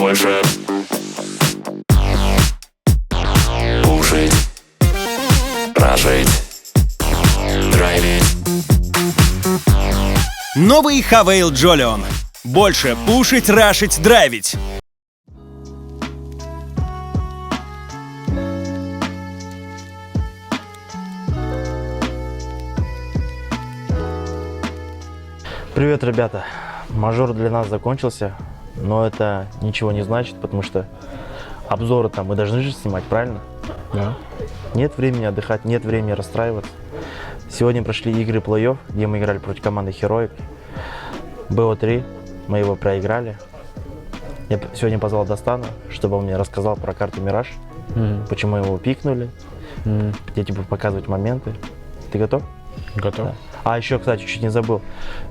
больше. Пушить, прожить, драйвить. Новый Хавейл Джолион. Больше пушить, рашить, драйвить. Привет, ребята! Мажор для нас закончился, но это ничего не значит, потому что обзоры там мы должны же снимать, правильно? Да. Нет времени отдыхать, нет времени расстраиваться. Сегодня прошли игры плей-офф, где мы играли против команды Heroic. BO3, мы его проиграли. Я сегодня позвал Достана, чтобы он мне рассказал про карту Мираж, почему его пикнули. Я тебе буду показывать моменты. Ты готов? Готов. Да. А еще, кстати, чуть не забыл.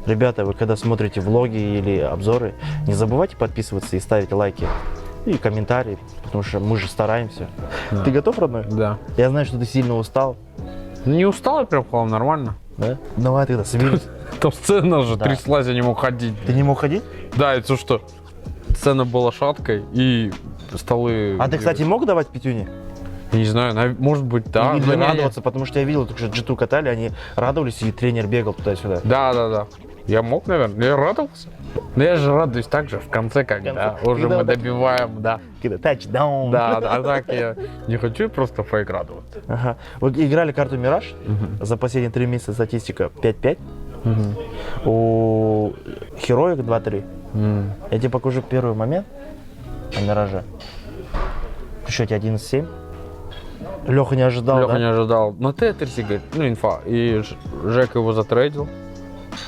Ребята, вы когда смотрите влоги или обзоры, не забывайте подписываться и ставить лайки и комментарии, потому что мы же стараемся. Да. Ты готов, родной? Да. Я знаю, что ты сильно устал. Не устал я прям, по-моему, нормально. Да? Давай тогда соберись. Там сцена же Да. тряслась, я не мог ходить. Ты не мог ходить? Да, это что? Сцена была шаткой и столы... А ты, кстати, мог давать пятюни? Я не знаю, может быть, да. Или но не- радоваться, потому что я видел, только что G2 катали, они радовались, и тренер бегал туда-сюда. Да. Я мог, наверное. Я радовался. Но я же радуюсь так же в конце, когда уже когда мы вот так- добиваем, да. Какие-то тачдаун. Да, а так я не хочу просто фейк радоваться. Ага. Вы играли карту Мираж. За последние 3 месяца статистика 5-5. У Heroic 2-3. Я тебе покажу первый момент на Мираже. В счете 11-7. Леха не ожидал, Леха да? не ожидал. Но Тетрис, говорит, ну инфа. И Жека его затрейдил.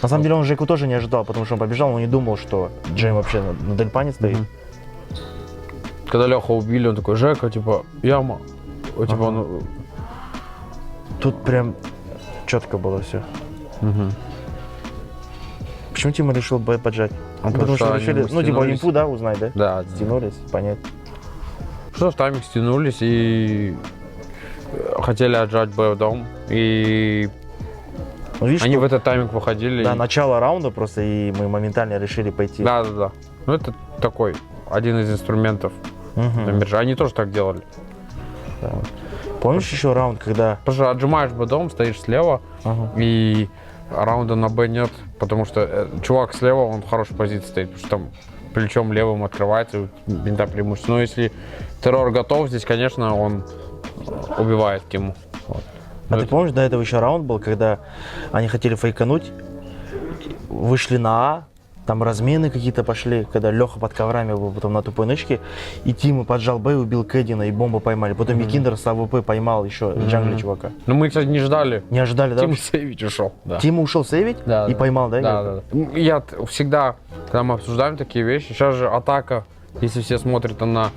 На самом деле он Жеку тоже не ожидал, потому что он побежал, он не думал, что Джейм вообще на дельпане стоит. Когда Леха убили, он такой, Жека, типа, яма. Типа Ага. он... Тут прям четко было все. Почему Тима решил Б поджать? Потому что они решили, ну типа стянулись. инфу, да, узнать, да? Да. Стянулись, понятно. Что в тайминг стянулись и хотели отжать Б в дом. И Ну, видишь, они что- в этот тайминг выходили. да, и- начало раунда просто, и мы моментально решили пойти. Да. Ну это такой, один из инструментов Мгм. на бирже. Они тоже так делали. Да. Помнишь еще раунд, когда... Потому что отжимаешь Б дом, стоишь слева, Ага. и раунда на Б нет, потому что чувак слева, он в хорошей позиции стоит, потому что там плечом левым открывается, и бинта преимущество. Но если террор готов, здесь, конечно, он убивает Тиму. Вот. А Ну, ты помнишь, до этого еще раунд был, когда они хотели фейкануть, вышли на А, там размены какие-то пошли, когда Леха под коврами был потом на тупой нычке, и Тима поджал Б и убил Кэддина, и бомбу поймали. Потом Якиндер с АВП поймал еще джангли чувака. Ну мы, кстати, не ждали. Не ожидали, да? Тима вообще? Сейвич ушел. Да. Тима ушел сейвить и поймал, да? игрока? Да. Я всегда, когда мы обсуждаем такие вещи, сейчас же атака, если все смотрят, она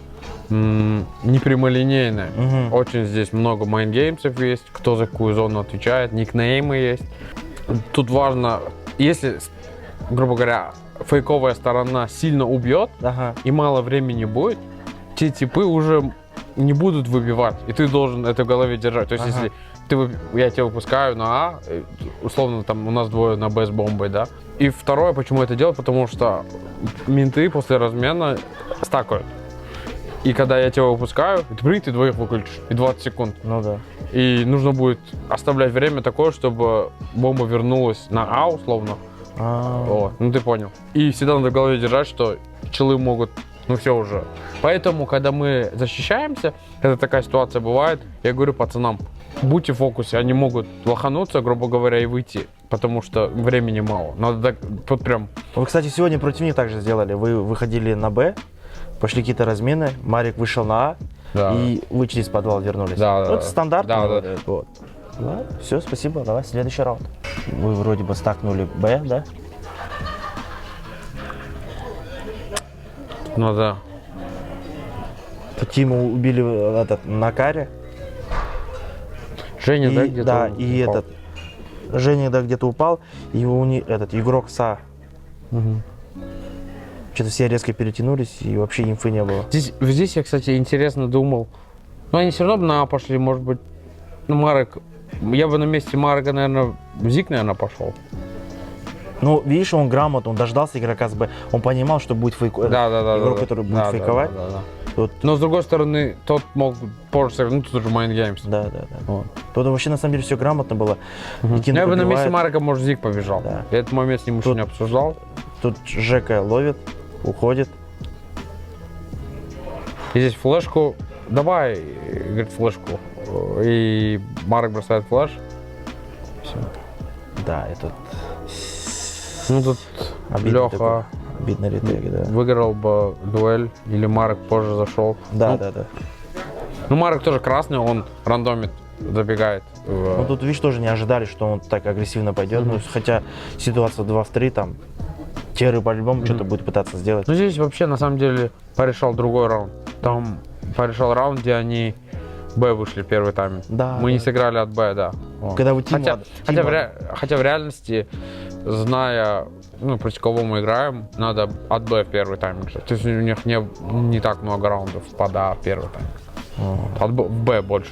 непрямолинейная. Мгм. Очень здесь много майнгеймсов есть, кто за какую зону отвечает, никнеймы есть. Тут важно, если, грубо говоря, фейковая сторона сильно убьет Ага. и мало времени будет, те типы уже не будут выбивать, и ты должен это в голове держать. То есть, Ага. если я тебя выпускаю на А, условно, там у нас двое на Б с бомбой, да. И второе, почему это делать, потому что менты после размена стакают. И когда я тебя выпускаю, ты двоих выключишь, и 20 секунд. Ну да. И нужно будет оставлять время такое, чтобы бомба вернулась на А, условно. А, Вот, ну ты понял. И всегда надо в голове держать, что челы могут, ну все уже. Поэтому, когда мы защищаемся, когда такая ситуация бывает, я говорю пацанам, будьте в фокусе, они могут лохануться, грубо говоря, и выйти, потому что времени мало. Надо так, вот прям... Вы, кстати, сегодня против них также сделали. Вы выходили на Б, пошли какие-то размены, Марик вышел на А, Да. и вы через подвал вернулись. Да, Ну, да, это да. стандартно. Да, да. Вот. Ладно, все, спасибо, давай, следующий раунд. Вы вроде бы стакнули Б, да? Ну да. Тиму убили на каре. Женя, да, И, где-то? да, и упал? этот Женя, да, где-то упал, и этот игрок СА. Что-то все резко перетянулись, и вообще инфы не было. Здесь я, кстати, интересно думал. Но они все равно на А пошли, может быть. Ну, Марек, я бы на месте Марека, наверное, в Зик, наверное, пошел. Ну, видишь, он грамотно, он дождался игрока с Б. Он понимал, что будет фейковать. Игрок, который будет фейковать. Вот. Но с другой стороны, тот мог позже сыграть, ну тут уже Mind Games. Да. Вот. Тут вообще на самом деле все грамотно было. Никита Я бы на месте пробивает. Марка, может, Зиг побежал. Да. Я этот момент с ним еще Тут- не обсуждал. Тут Жека ловит, уходит. И здесь флешку. Давай, говорит, флешку. И Марк бросает флеш. Все. Да, и тут Ну тут обидно Леха такой. Обидно ретейк, да. выиграл бы дуэль, или Марк позже зашел. Да, ну, да. Ну, Марк тоже красный, он рандомит, забегает. Ну тут, видишь, тоже не ожидали, что он так агрессивно пойдет. Ну, хотя ситуация 2 в 3, там, Терры по-любому что-то будет пытаться сделать. Ну, здесь вообще, на самом деле, порешал другой раунд. Там порешал раунд, где они Б вышли первый тайм. Да, Мы не да. сыграли от Б, да. Вот. Когда вы Тима... Хотя в реальности, зная, ну, против кого мы играем, надо от Б в первый тайм играть. То есть у них не так много раундов под А в первый тайм. От Б, в Б больше.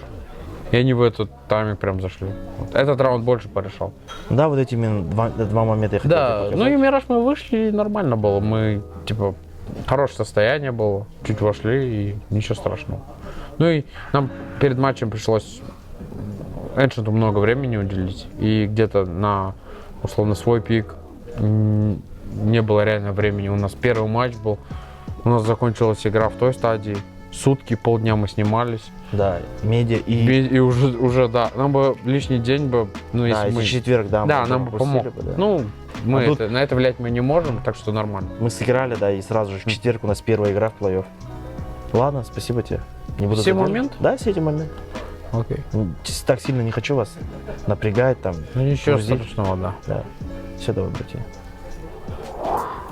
И они в этот тайминг прям зашли. Вот. Этот раунд больше порешал. Да, вот эти именно два момента я хотел тебе Да, показать. ну и Мираж мы вышли, и нормально было. Мы, типа, хорошее состояние было, чуть вошли, и ничего страшного. Ну и нам перед матчем пришлось Эншенту много времени уделить. И где-то на, условно, свой пик не было реально времени. У нас первый матч был, у нас закончилась игра в той стадии. Сутки, полдня мы снимались. Да, медиа и... И уже, да, нам бы лишний день бы, ну, Да, если если мы... четверг, да, Да, мы нам бы пропустили помог. бы, да. Ну, мы А тут- на это влиять мы не можем, так что нормально. Мы сыграли, да, и сразу же в четверг у нас первая игра в плей-офф. Ладно, спасибо тебе. Не буду Все задерживать. моменты? Да, все эти моменты. Окей. Так сильно не хочу вас напрягать там. Ну ничего грузить. страшного, да. Да. Все, давай, братья.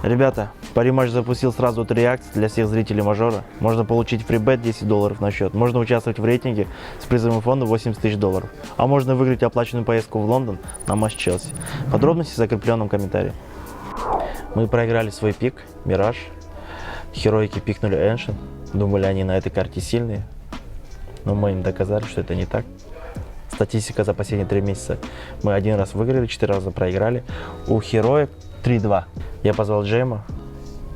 Ребята, париматч запустил сразу 3 акции для всех зрителей мажора. Можно получить фрибет $10 на счет. Можно участвовать в рейтинге с призовым фондом $80 000. А можно выиграть оплаченную поездку в Лондон на матч Челси. Подробности в закрепленном комментарии. Мы проиграли свой пик, Мираж. Хероики пикнули Эншен. Думали, они на этой карте сильные. Но мы им доказали, что это не так. Статистика за последние 3 месяца. Мы 1 раз выиграли, 4 раза проиграли. У Хероек 3-2. Я позвал Джейма,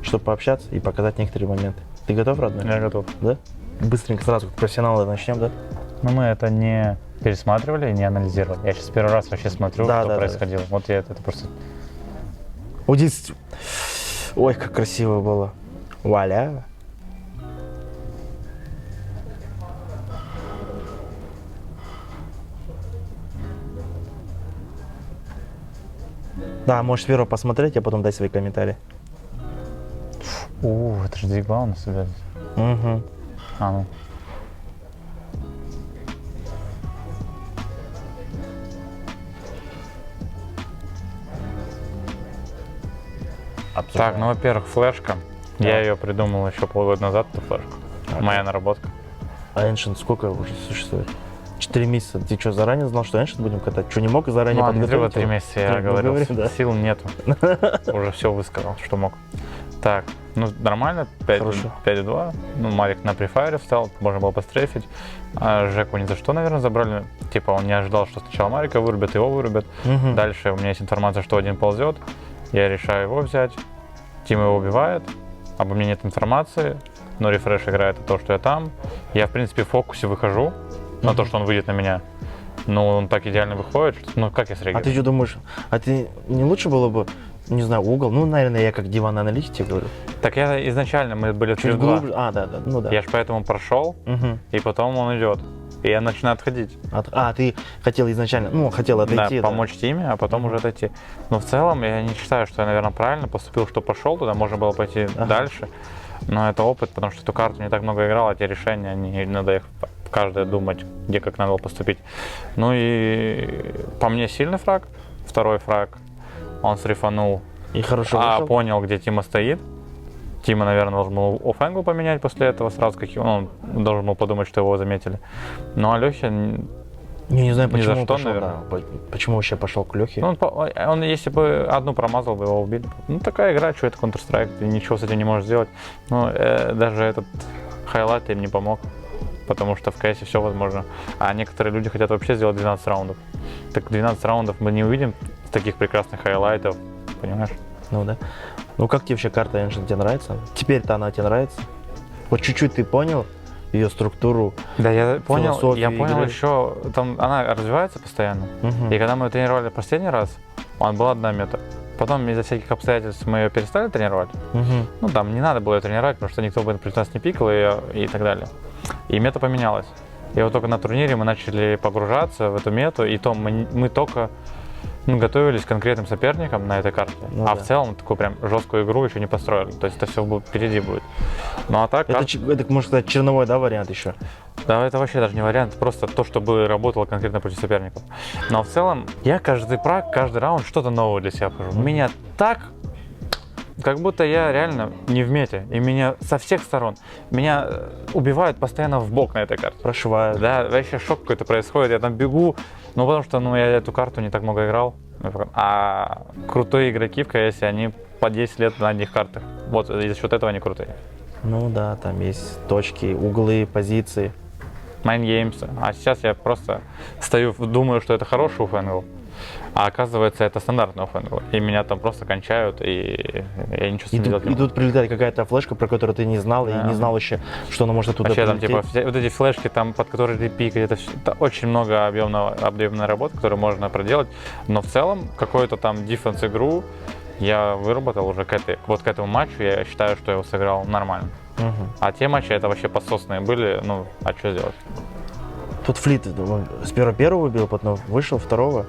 чтобы пообщаться и показать некоторые моменты. Ты готов, родной? Я готов. Да? Быстренько сразу, как профессионалы, начнем, да? Но мы это не пересматривали, не анализировали. Я сейчас первый раз вообще смотрю, Да, что да, да. происходило. Вот я это просто... Вот здесь... Ой, как красиво было. Вуаля. Да, можешь сперва посмотреть, а потом дай свои комментарии. Это же 2 у нас собирались. Угу. А, ну. Так, ну, во-первых, флешка. Я ее придумал еще полгода назад, эту флешку. Моя наработка. А Ancient сколько уже существует? 4 месяца. Ты что, заранее знал, что Ancient будем катать? Что, не мог заранее Ну, не треба подготовить? 3 месяца, я Ну, говорил. говори, да. Сил нету. Уже все высказал, что мог. Так, ну нормально, Хорошо. 5-2. Ну, Марик на префайре встал, можно было пострейфить. А Жеку ни за что, наверное, забрали. Типа он не ожидал, что сначала Марика вырубят, его вырубят. Мгм. Дальше у меня есть информация, что один ползет. Я решаю его взять. Тима его убивает. Обо мне нет информации. Но рефреш играет то, что я там. Я, в принципе, в фокусе выхожу на то, что он выйдет на меня. Но он так идеально выходит, что, ну как я А среагирую? ты что думаешь, а ты не лучше было бы, не знаю, угол? Ну, наверное, я как диван-аналитик тебе говорю. Так я изначально, мы были Чуть 3-2. глубже. А, да, да, ну да. Я ж поэтому прошел, Мгм. и потом он идет. И я начинаю отходить. А, ты хотел изначально, ну, хотел отойти, Да, помочь Тиме, а потом уже отойти. Но в целом я не считаю, что я, наверное, правильно поступил, что пошел туда, можно было пойти Ага. дальше. Но это опыт, потому что эту карту не так много играл, а те решения, надо их каждое думать, где как надо было поступить. Ну и по мне сильный фраг, второй фраг, он срифанул, И хорошо вышел. понял, где Тима стоит. Тима, наверное, должен был оффэнгл поменять после этого сразу, он должен был подумать, что его заметили. Ну а Лехе, Не знаю, ни за почему что, пошел, наверное. да, почему вообще пошел к Лехе. ну, он, если бы одну промазал, бы его убили. Ну такая игра, что это Counter-Strike, ты ничего с этим не можешь сделать. Ну даже этот хайлайт им не помог, потому что в КСе все возможно. А некоторые люди хотят вообще сделать 12 раундов. Так 12 раундов мы не увидим таких прекрасных хайлайтов понимаешь? Ну да. Ну как тебе вообще карта Ancient, тебе нравится? Теперь-то она тебе нравится? Вот чуть-чуть ты понял ее структуру? Да, я понял Философию игры. еще, там она развивается постоянно. Мгм. И когда мы ее тренировали последний раз, была одна мета. Потом из-за всяких обстоятельств мы ее перестали тренировать. Мгм. Ну, там не надо было ее тренировать, потому что никто бы при нас не пикал ее и так далее. И мета поменялась. И вот только на турнире мы начали погружаться в эту мету, и то мы только готовились к конкретным соперникам на этой карте. Ну а да. в целом такую прям жесткую игру еще не построили. То есть это все впереди будет. Ну а так, Это, это, можно сказать, черновой, да, вариант еще? да, это вообще даже не вариант, просто то, чтобы работало конкретно против соперников. Но в целом, я каждый праг, каждый раунд что-то новое для себя хожу. Меня так, как будто я реально не в мете, и меня со всех сторон, меня убивают постоянно в бок на этой карте. Прошиваю. Да, вообще шок какой-то происходит, я там бегу, ну потому что я эту карту не так много играл, а крутые игроки в КС, они по 10 лет на одних картах, вот и за счет этого они крутые. Ну да, там есть точки, углы, позиции. Майнгеймс. А сейчас я просто стою, думаю, что это хороший уфэнгл, а оказывается это стандартный уфэнгл. И меня там просто кончают, и я ничего с И этим тут, делать не и могу. тут прилетает какая-то флешка, про которую ты не знал, и Да. не знал еще, что она может оттуда Вообще там прилететь. вот эти флешки, там, под которые ты пикаешь, это очень много объемной работы, которую можно проделать. Но в целом какую-то там дефенс-игру я выработал уже к этому матчу, я считаю, что я его сыграл нормально. Мгм. А те матчи это вообще подсосные были, а что сделать? Тут Флит с первого убил, потом вышел второго.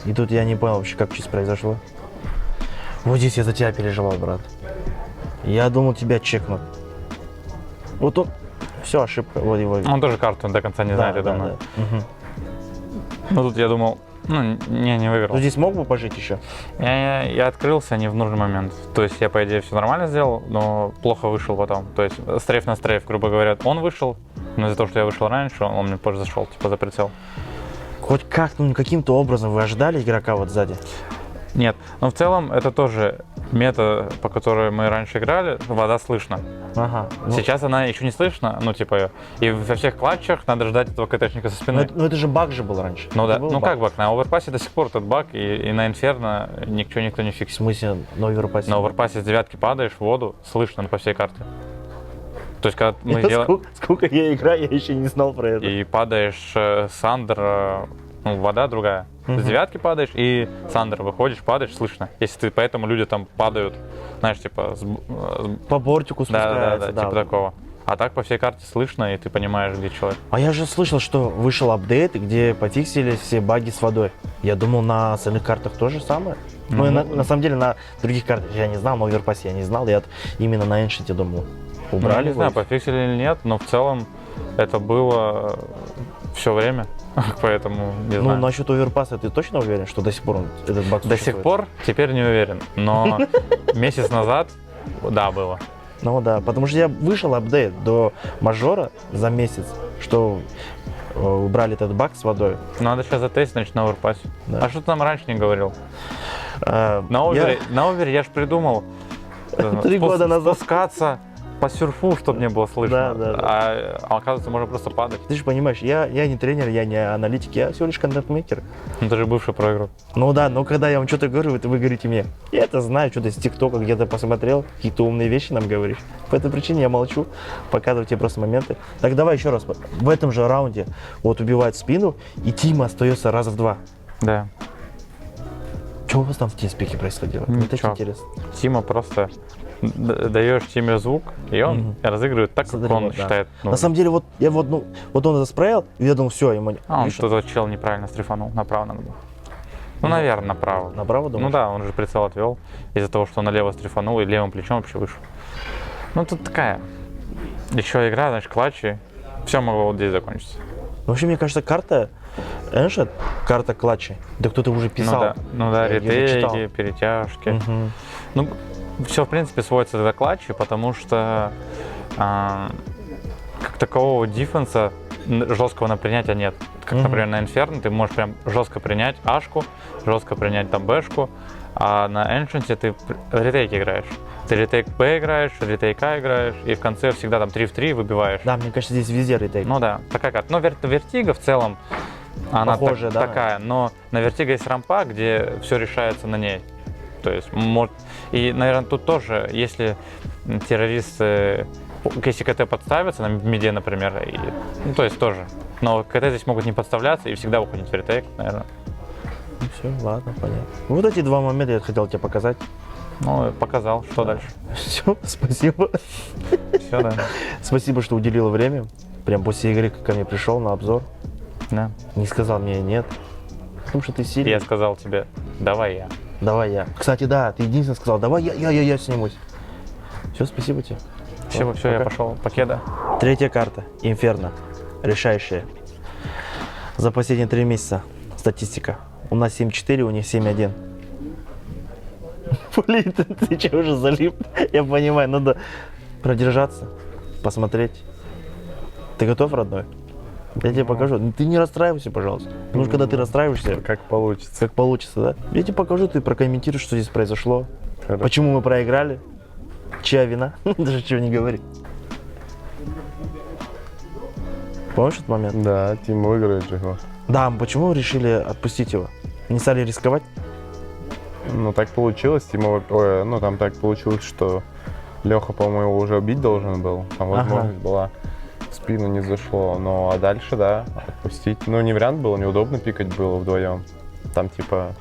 И тут я не понял вообще, как чисто произошло. Вот здесь я за тебя переживал, брат. Я думал, тебя чекнут. Вот он... Все, ошибка. Вот его... Он тоже карту до конца не знает, я думаю. да. Мгм. Ну тут я думал, не выиграл. Ну, здесь мог бы пожить еще? Я открылся не в нужный момент. То есть я, по идее, все нормально сделал, но плохо вышел потом. То есть стрейф на стрейф, грубо говоря, он вышел, но из-за того, что я вышел раньше, он мне позже зашел, типа за прицел. Хоть как, каким-то образом вы ожидали игрока вот сзади? Нет, но в целом это тоже мета, по которой мы раньше играли, вода слышно. Ага. Ну, Сейчас она еще не слышно, и во всех клатчах надо ждать этого КТшника со ну, спины. это же баг же был раньше. Ну да, Это был баг. как баг? На оверпассе до сих пор этот баг, и на инферно никто не В фиксит. смысле, на оверпассе? На оверпассе с девятки падаешь в воду, слышно по всей карте. То есть, когда мы Это делаем... сколько я играю, я еще не знал про это. И падаешь Сандер, вода другая. С девятки падаешь, и Сандер выходишь, падаешь, слышно. Если ты, поэтому люди там падают, знаешь, типа... По бортику Да, спускается. типа такого. А так по всей карте слышно, и ты понимаешь, где человек. А я же слышал, что вышел апдейт, где пофиксили все баги с водой. Я думал, на остальных картах то же самое. Ну, и на самом деле, на других картах я не знал, на оверпассе я не знал. Я именно на Ancient думал. Убрали Не знаю, его? пофиксили или нет, но в целом это было все время. Поэтому не Ну, знаю. насчет оверпасса ты точно уверен, что до сих пор этот баг До сих существует? пор теперь не уверен, но месяц назад, да, было. Ну да, потому что я вышел апдейт до мажора за месяц, что убрали этот баг с водой. Надо сейчас затестить, значит, на оверпассе. Да. А что ты нам раньше не говорил? А, На овере я ж придумал 3 года назад. спускаться по сюрфу, чтобы не было слышно. Да. А оказывается, можно просто падать. Ты же понимаешь, я не тренер, я не аналитик, я всего лишь контент-мейкер. Ну, ты же бывший проигрок. Ну да, но когда я вам что-то говорю, вы говорите мне, я это знаю, что-то с ТикТока где-то посмотрел, какие-то умные вещи нам говоришь. По этой причине я молчу, показываю тебе просто моменты. Так давай еще раз, в этом же раунде вот убивает спину, и Тима остается раза в 2. Да. Что у вас там в тимспике происходило? Мне так Ничего. интересно. Тима просто даешь Тиме звук, и он разыгрывает так, как Смотри, он вот, да. считает. На самом деле, вот он засправил, и я думал, все, ему Он видишь, тот чел неправильно стрифанул, направо надо было. Ну, наверное, направо. направо думаешь? Ну да, он же прицел отвел из-за того, что он налево стрифанул и левым плечом вообще вышел. Ну, тут такая еще игра, значит, клатчи. Все могло вот здесь закончиться. Вообще, мне кажется, карта Ancient, карта клатчи. Да кто-то уже писал. Ну да, Я её читал. ретейки, перетяжки. Мгм. Ну, все, в принципе, сводится до клатчи, потому что как такового дефенса жесткого на принятие нет. Как, например, на Inferno ты можешь прям жестко принять ашку, жестко принять там бэшку, а на Ancient ты ретейк играешь. Ты ретейк Б играешь, ретейк А играешь, и в конце всегда там 3 в 3 выбиваешь. Да, мне кажется, здесь везде ретейк. Ну да, такая карта. Но Вертига в целом Она Похожая, да? такая, но на Vertigo есть рампа, где все решается на ней. То есть, и, наверное, тут тоже, если террористы, если КТ подставятся на миде, например, ну, то есть тоже. Но КТ здесь могут не подставляться и всегда уходить в ретейк, наверное. Ну, все, ладно, понятно. Вот эти два момента я хотел тебе показать. Ну, показал, что дальше. Все, спасибо. Все, да. Спасибо, что уделила время. Прям после игры ко мне пришел на обзор. Да. Не сказал мне нет. Потому что ты И сильный. я сказал тебе, давай я. Давай я. Кстати, да, ты единственный сказал, давай я снимусь. Все, спасибо тебе. Все, я пошел. Покеда. Третья карта. Инферно. Решающая. За последние 3 месяца статистика. У нас 7-4, у них 7-1. Блин, ты че уже залип? Я понимаю, надо продержаться, посмотреть. Ты готов, родной? Я тебе покажу. Ты не расстраивайся, пожалуйста. Потому что когда ты расстраиваешься, Как получится. как получится, да? Я тебе покажу, ты прокомментируешь, что здесь произошло. Хорошо. Почему мы проиграли. Чья вина? Даже чего не говори. Помнишь этот момент? Да, Тим выиграет же его. Да, почему вы решили отпустить его? Не стали рисковать? Ну, так получилось. Ну, там так получилось, что Леха, по-моему, его уже убить должен был. Там возможность была. В спину не зашло. Ну, а дальше, да, отпустить. Ну, не вариант было, неудобно пикать было вдвоем. Там, типа,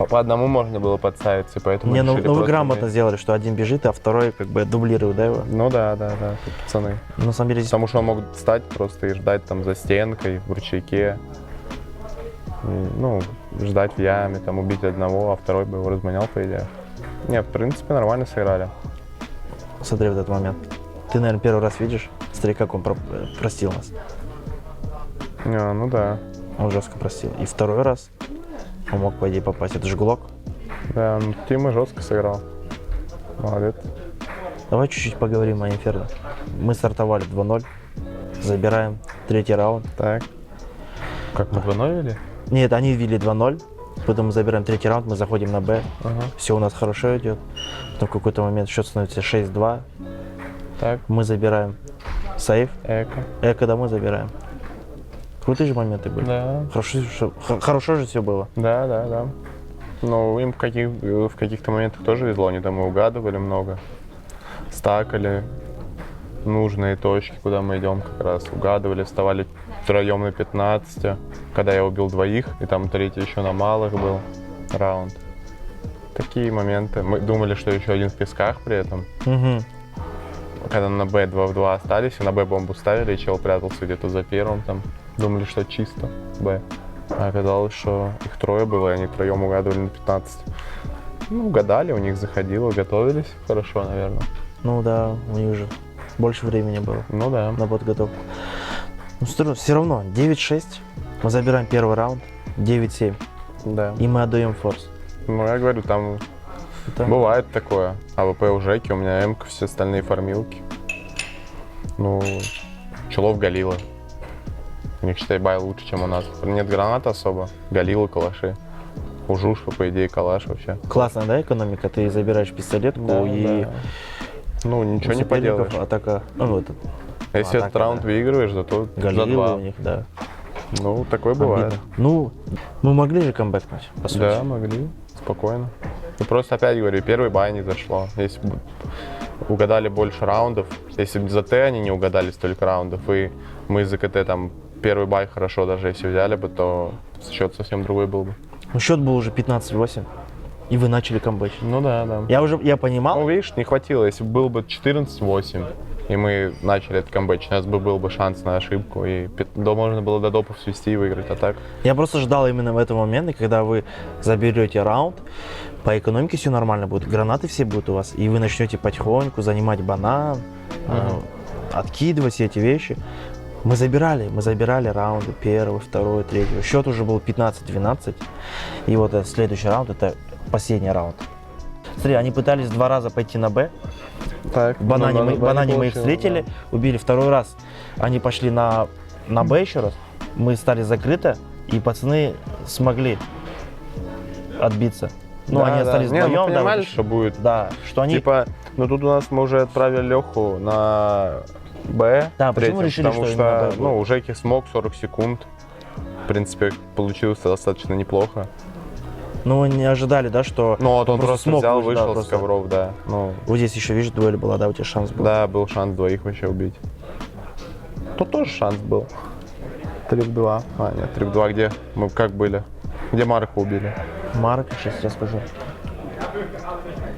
по одному можно было подставиться, поэтому Не, ну решили вы просто грамотно вместе. сделали, что один бежит, а второй как бы дублирует, да, его? Ну, да, тут пацаны. На самом деле здесь... Потому что он мог встать просто и ждать там за стенкой, в ручейке. И, ну, ждать в яме, там убить одного, а второй бы его разманял, по идее. Не, в принципе, нормально сыграли. Смотри вот этот момент. Ты, наверное, первый раз видишь, смотри, как он простил нас. Ну да. Он жестко простил. И второй раз он мог, по идее, попасть. Это же Глок. Да, ну Тима жестко сыграл. Молодец. Давай чуть-чуть поговорим о Инферно. Мы стартовали 2-0. Забираем третий раунд. Так. Как мы 2-0 вели? Нет, они ввели 2-0. Потом мы забираем третий раунд, мы заходим на Б. Ага. Все у нас хорошо идет. Потом в какой-то момент счет становится 6-2. Так, Мы забираем сейф. эко. Эко домой забираем. Крутые же моменты были. Да. Хорошо же все было. Да. Ну, им в каких-то моментах тоже везло. Они там и угадывали много. Стакали нужные точки, куда мы идем как раз. Угадывали, вставали втроем на 15. Когда я убил двоих, и там третий еще на малых был раунд. Такие моменты. Мы думали, что еще один в песках при этом. Угу. Когда на Б 2 в 2 остались, и на Б бомбу ставили, и чел прятался где-то за первым там. Думали, что чисто Б. А оказалось, что их трое было, и они втроем угадывали на 15. Ну, угадали, у них заходило, готовились хорошо, наверное. Ну да, у них же больше времени было Ну да. на подготовку. Ну, все равно 9-6. Мы забираем первый раунд. 9-7. Да. И мы отдаем форс. Ну, я говорю, там Это- бывает такое. АВП у Жеки, у меня М-ка, все остальные фармилки. Ну, Чулов Галила. У них, считай, бай лучше, чем у нас. Нет гранат особо. Галила, калаши. У Жушпа, по идее, калаш вообще. Классная, да, экономика? Ты забираешь пистолетку и... да. Ну, ничего у не соперников поделаешь. атака... Ну, этот... Если атака, этот раунд да. выигрываешь, зато за Галилы 2. у них, да. Ну, такое бывает. Обидно. Ну, мы могли же камбэкнуть, по сути. Да, могли. Спокойно. И просто опять говорю, первый бай не зашло. Если бы угадали больше раундов, если бы за Т они не угадали столько раундов, и мы за КТ там первый бай хорошо даже если взяли бы, то счет совсем другой был бы. Ну, счет был уже 15-8. И вы начали камбэчить. Ну да. Я понимал. Ну, видишь, не хватило. Если бы был бы 14-8, и мы начали этот камбэч, у нас бы был бы шанс на ошибку, и можно было до допов свести и выиграть, а так. Я просто ждал именно в этом моменте, когда вы заберете раунд, по экономике все нормально будет, гранаты все будут у вас, и вы начнете потихоньку занимать банан, откидывать все эти вещи. Мы забирали раунды, первый, второй, третий. Счет уже был 15-12, и вот этот следующий раунд, это последний раунд. Смотри, они пытались 2 раза пойти на Б, Так, в банане, мы их встретили, убили. Второй раз они пошли на Б еще раз, мы стали закрыто, и пацаны смогли отбиться. Ну, они остались Не, вдвоем, мы понимали, вот, что будет. да, что они... Типа, ну тут у нас мы уже отправили Леху на Б. Да, почему третьем, решили, потому что именно Б будет? ну, у Жеки смог 40 секунд. в принципе, получилось достаточно неплохо. Ну, вы не ожидали, да, что... Ну, вот он просто смог взял, выжить, да, вышел с просто. ковров, да. Ну, Вот здесь еще, видишь, дуэль была, да, у тебя шанс был. да, был шанс двоих вообще убить. Тут тоже шанс был. 3-2. А, нет, 3-2 где? Мы как были? Где Марка убили? Марк, сейчас я скажу.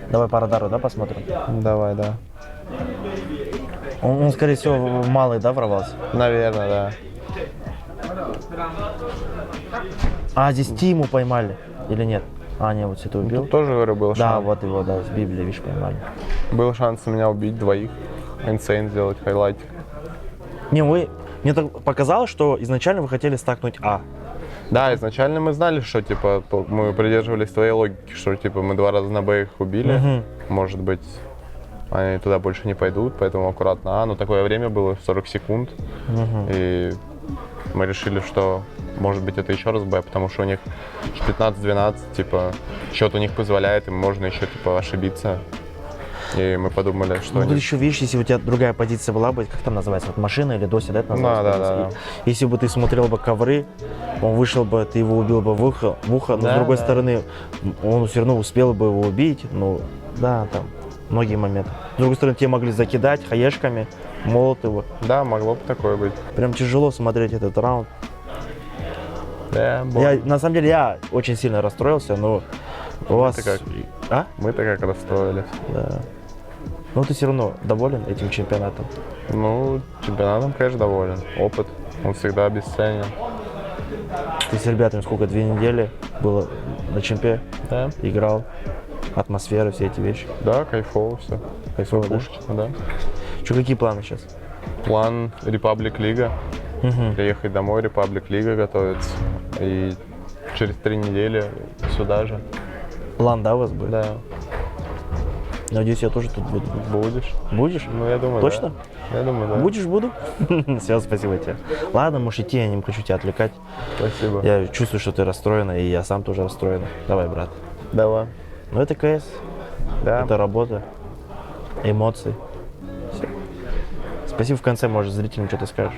Давай по радару, да, посмотрим? Давай, да. Он, скорее всего, в малый, да, ворвался? Наверное, да. А, здесь Тиму поймали. Или нет? А, нет, вот это убил. Тут тоже, говорю, был Да, шанс. вот его, да, с Библии, видишь, поймали. Был шанс у меня убить двоих. Инсейн сделать, хайлайтик. Не, мне так показалось, что изначально вы хотели стакнуть А. Да, изначально мы знали, что, типа, мы придерживались твоей логики, что, типа, мы 2 раза на Б их убили. Может быть, они туда больше не пойдут, поэтому аккуратно А. Но такое время было, 40 секунд. И мы решили, что, может быть, это еще раз Б, потому что у них 15-12, типа, счет у них позволяет, им можно еще, типа, ошибиться. И мы подумали, что Ну, они... тут еще, видишь, если у тебя другая позиция была бы, как там называется, вот машина или дося, да, это называется? Да. Если бы ты смотрел бы ковры, он вышел бы, ты его убил бы в ухо, но Да, с другой да. стороны, он все равно успел бы его убить, ну, да, там, многие моменты. С другой стороны, тебе могли закидать хаешками, молотовы. Да, могло бы такое быть. Прям тяжело смотреть этот раунд. Да, На самом деле, я очень сильно расстроился, но у вас... как? А? Мы-то как расстроились. Да. Ну, ты все равно доволен этим чемпионатом? Ну, чемпионатом, конечно, доволен. Опыт, он всегда обесценен. Ты с ребятами сколько, 2 недели было на чемпе? Да. Играл, атмосфера, все эти вещи. Да, кайфово все. Кайфово, да? Пушечка, да. Что, какие планы сейчас? План Репаблик Лига. Приехать домой, Репаблик Лига готовится. И через 3 недели сюда же. План, да, у вас будет? Да. Надеюсь, я тоже тут буду. Будешь? Будешь? Ну, я думаю, Точно? Да. Я думаю, да. Будешь, буду? Все, спасибо тебе. Ладно, можешь идти, я не хочу тебя отвлекать. Спасибо. Я чувствую, что ты расстроена, и я сам тоже расстроен. Давай, брат. Давай. Ну, это КС, Да. это работа, эмоции. Всё. Спасибо в конце, может, зрителям что-то скажешь.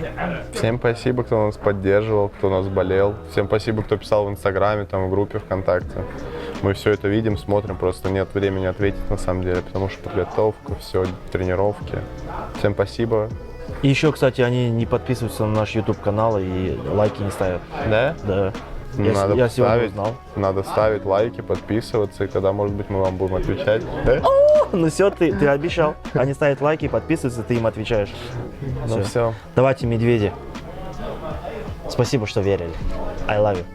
Всем спасибо, кто нас поддерживал, кто нас болел. Всем спасибо, кто писал в Инстаграме, там, в группе ВКонтакте. Мы все это видим, смотрим, просто нет времени ответить на самом деле, потому что подготовка, все, тренировки. Всем спасибо. И еще, кстати, они не подписываются на наш YouTube канал и лайки не ставят. Да? Да. Надо Я сегодня ставить, узнал. надо ставить лайки, подписываться, и тогда, может быть, мы вам будем отвечать. Да? Ну все, ты обещал. Они ставят лайки, подписываются, ты им отвечаешь. Ну все. Давайте, медведи. Спасибо, что верили. I love you.